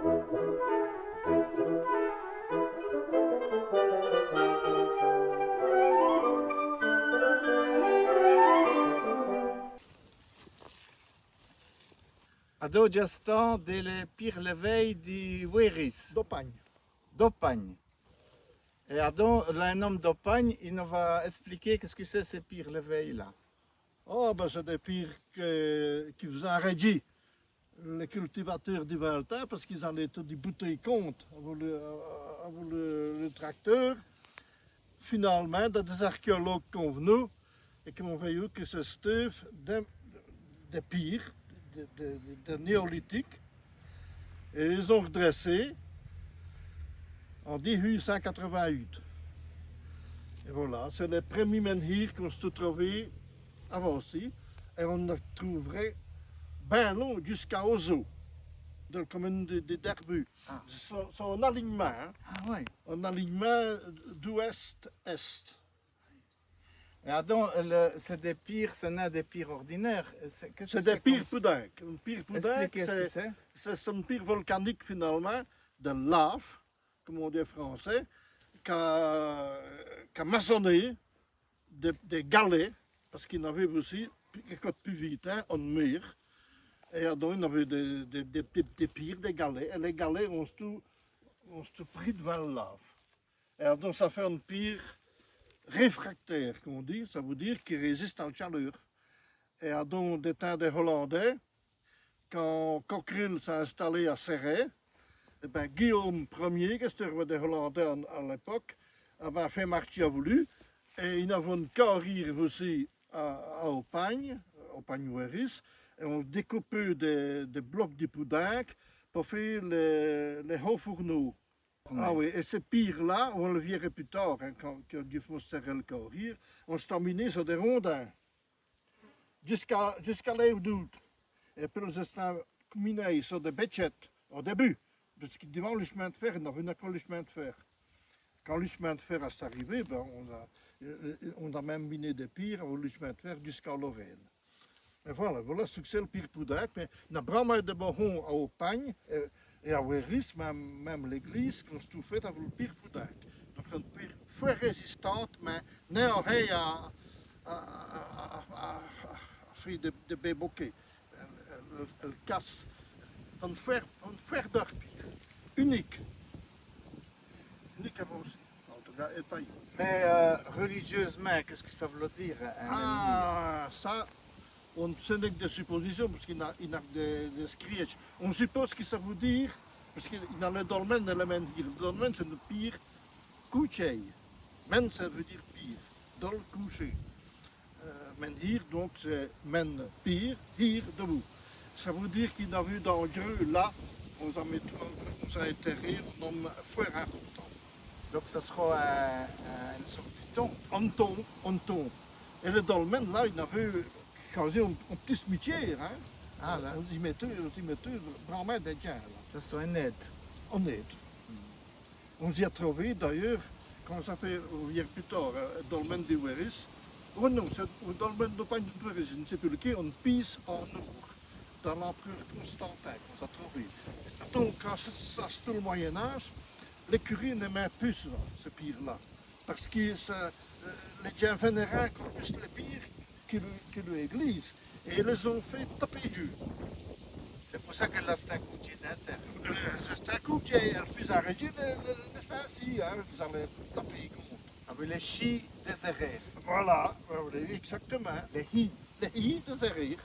Ado gestan delle pire levei di Weris, d'Opagne. d'Opagne. Et Ado, un homme d'Opagne, il nous va expliquer qu'est-ce que c'est ces pire levei là. Oh, ben c'est des pires qui faisaient enraidir les cultivateurs du Valtin parce qu'ils en étaient des bouteilles compte avec le tracteur. Finalement, des archéologues convenus et qui ont vu que c'était des pires, des néolithiques. Et ils ont redressé en 1888. Et voilà, c'est les premiers menhirs qu'on se trouvait avant aussi. Et on ne trouverait bien long jusqu'à Ozo, dans la commune de Derbu. Ah. Son alignement, hein, Ah ouais. un alignement d'ouest-est. Et Ado, c'est des pires, ce n'est des pires ordinaires. C'est des pires poudinques. Une pire poudinque, Expliquez ce que c'est. c'est une pire volcanique finalement, de lave, comme on dit en français, qui a maçonné des galets, parce qu'il y en avait aussi, quand plus vite, hein, en mer. Et donc il y avait des pires, des galets. Et les galets ont tout pris devant la lave. Et donc ça fait une pire réfractaire, qu'on dit, ça veut dire qui résiste à la chaleur. Et donc des temps des Hollandais, quand Cockerill s'est installé à Serret, et ben, Guillaume Ier, qui était le roi des Hollandais à l'époque, avait fait marcher à voulu, et il avait une carrière aussi à Opagne, Opagne-Oueris, et on découpait des blocs de poudinque pour faire les hauts fourneaux. Ah oui, et ces pires-là, on le verrait plus tard, hein, quand Dieu serrait le carrière, on se terminait sur des rondins, jusqu'à l'ève d'août. Et puis ils étaient minés sur des béchettes au début, parce que devant le chemin de fer, il n'y avait pas le chemin de fer. Quand le chemin de fer est arrivé, ben, on a même miné des pires au chemin de fer jusqu'à Lorraine. Et voilà ce que c'est le pire poudinque. Mais il y a vraiment de bons à Opagne et à Oueris, même l'église, qu'on se tout fait avec le pire poudinque. Donc une pire fort résistante, mais non rien à faire de béboquets. Elle casse un fer d'or pire. Unique. Unique à vous aussi. En tout cas, et pas Mais religieusement, qu'est-ce que ça veut dire Ah, ça, on ce n'est que des suppositions, parce qu'il y a des scratchs. On suppose que ça veut dire, parce qu'il y a le dolmen et le menhir. Le dolmen, c'est le pire couché. Men, ça veut dire pire. Dol, couché. Menhir, donc c'est men, pire, hir, debout. Ça veut dire qu'il y a eu dangereux là, on a enterré un homme fort important. Donc ça sera une sorte de tombe. On tombe. Et le dolmen, là, il avait causé un petit cimetière. Hein? Ah là, On y mettait vraiment des gens. Là. ça c'est un aide. On aide. On s'y a trouvé d'ailleurs, quand ça fait plus tard, le dolmen de Oueris. Oh non, c'est le dolmen d'Opagne de Oueris, je ne sais plus lequel, on pisse en or dans l'empereur Constantin qu'on a trouvé. Donc, quand ça c'est tout le Moyen-Âge, l'écurie n'aimait plus ça, ce pire-là. Parce que les gens vénéraient encore plus le pire que l'église. Et ils les ont fait taper Dieu. C'est pour ça que là c'est un coutier d'inter. C'est un coup qui a refusé à régir les Saint-Cy, hein, ils allaient taper contre. Avec les chis des erreurs. Voilà, exactement. Les hi. Les i des erreurs.